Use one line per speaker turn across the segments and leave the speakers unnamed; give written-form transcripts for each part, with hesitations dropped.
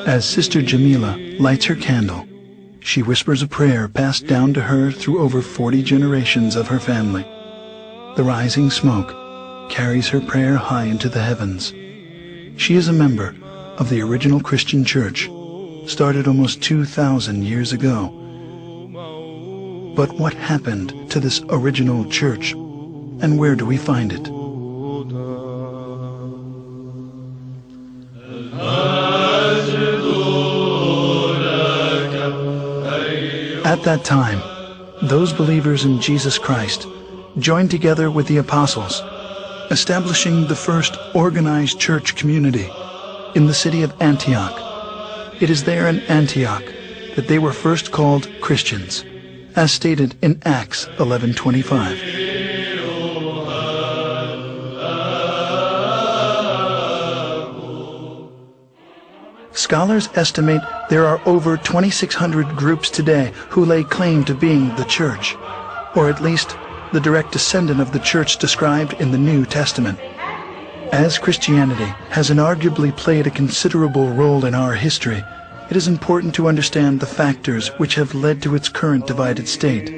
As Sister Jamila lights her candle, she whispers a prayer passed down to her through over 40 generations of her family. The rising smoke carries her prayer high into the heavens. She is a member of the original Christian church, started almost 2,000 years ago. But what happened to this original church, and where do we find it? At that time, those believers in Jesus Christ joined together with the apostles, establishing the first organized church community in the city of Antioch. It is there in Antioch that they were first called Christians, as stated in Acts 11:25. Scholars estimate there are over 2,600 groups today who lay claim to being the church, or at least the direct descendant of the church described in the New Testament. As Christianity has inarguably played a considerable role in our history, it is important to understand the factors which have led to its current divided state.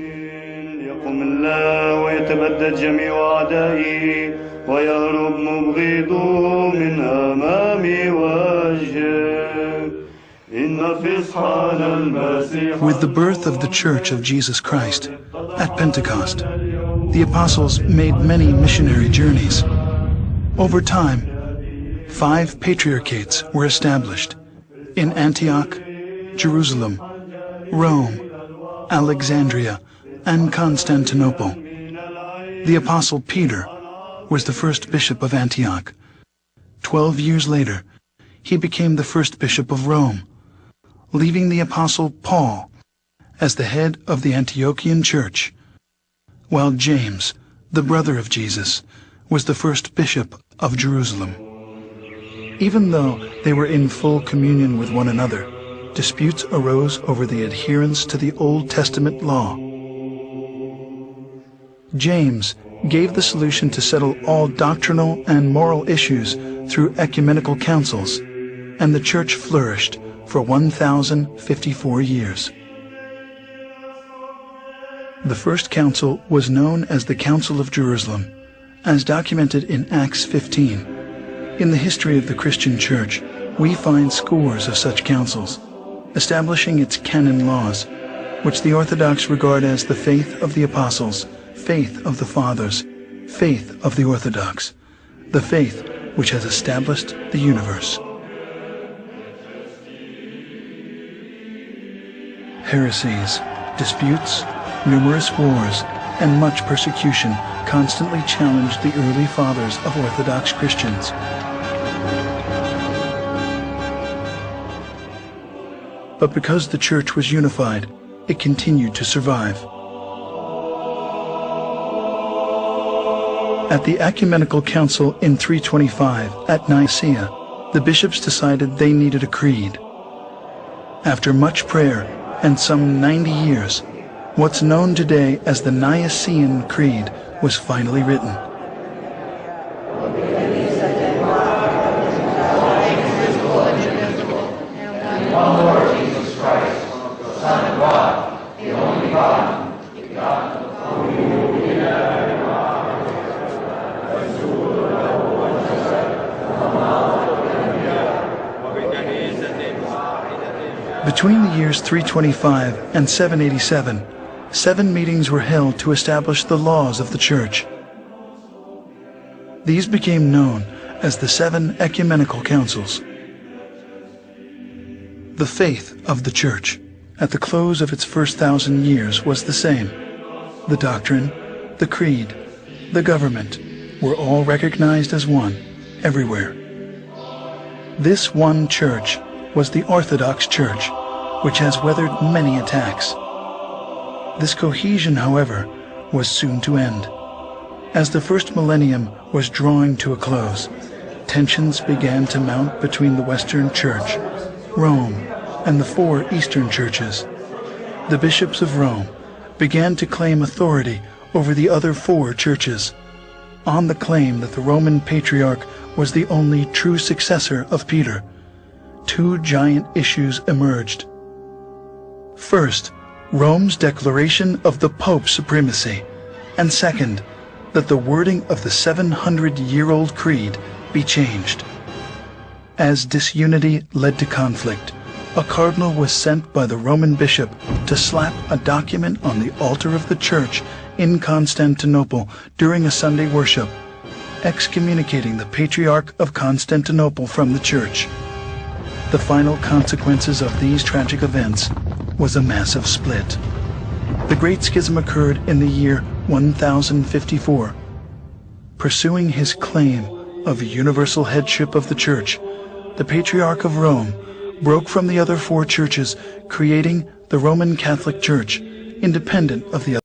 With the birth of the Church of Jesus Christ at Pentecost, the apostles made many missionary journeys. Over time, 5 patriarchates were established in Antioch, Jerusalem, Rome, Alexandria, and Constantinople. The apostle Peter was the first bishop of Antioch. 12 years later, he became the first bishop of Rome, leaving the apostle Paul as the head of the Antiochian church, while James, the brother of Jesus, was the first bishop of Jerusalem. Even though they were in full communion with one another, disputes arose over the adherence to the Old Testament law. James gave the solution to settle all doctrinal and moral issues through ecumenical councils, and the church flourished for 1,054 years. The first council was known as the Council of Jerusalem, as documented in Acts 15. In the history of the Christian Church, we find scores of such councils, establishing its canon laws, which the Orthodox regard as the faith of the apostles, faith of the fathers, faith of the Orthodox, the faith which has established the universe. Heresies, disputes, numerous wars, and much persecution constantly challenged the early fathers of Orthodox Christians. But because the church was unified, it continued to survive. At the Ecumenical Council in 325 at Nicaea, the bishops decided they needed a creed. After much prayer and some 90 years, what's known today as the Nicene Creed was finally written. One Lord Jesus Christ, the Son of God, the only God, begotten of Between the years 325 and 787, 7 meetings were held to establish the laws of the Church. These became known as the 7 Ecumenical Councils. The faith of the Church, at the close of its first 1,000 years, was the same. The doctrine, the creed, the government were all recognized as one, everywhere. This one church was the Orthodox Church, which has weathered many attacks. This cohesion, however, was soon to end. As the first millennium was drawing to a close, tensions began to mount between the Western Church, Rome, and the 4 Eastern churches. the bishops of Rome began to claim authority over the other 4 churches, on the claim that the Roman Patriarch was the only true successor of Peter. 2 giant issues emerged. First, Rome's declaration of the Pope's supremacy, and second, that the wording of the 700-year-old creed be changed. As disunity led to conflict, a cardinal was sent by the Roman bishop to slap a document on the altar of the church in Constantinople during a Sunday worship, excommunicating the Patriarch of Constantinople from the church. The final consequences of these tragic events was a massive split. The Great Schism occurred in the year 1054. Pursuing his claim of universal headship of the Church, the Patriarch of Rome broke from the other 4 churches, creating the Roman Catholic Church, independent of the other.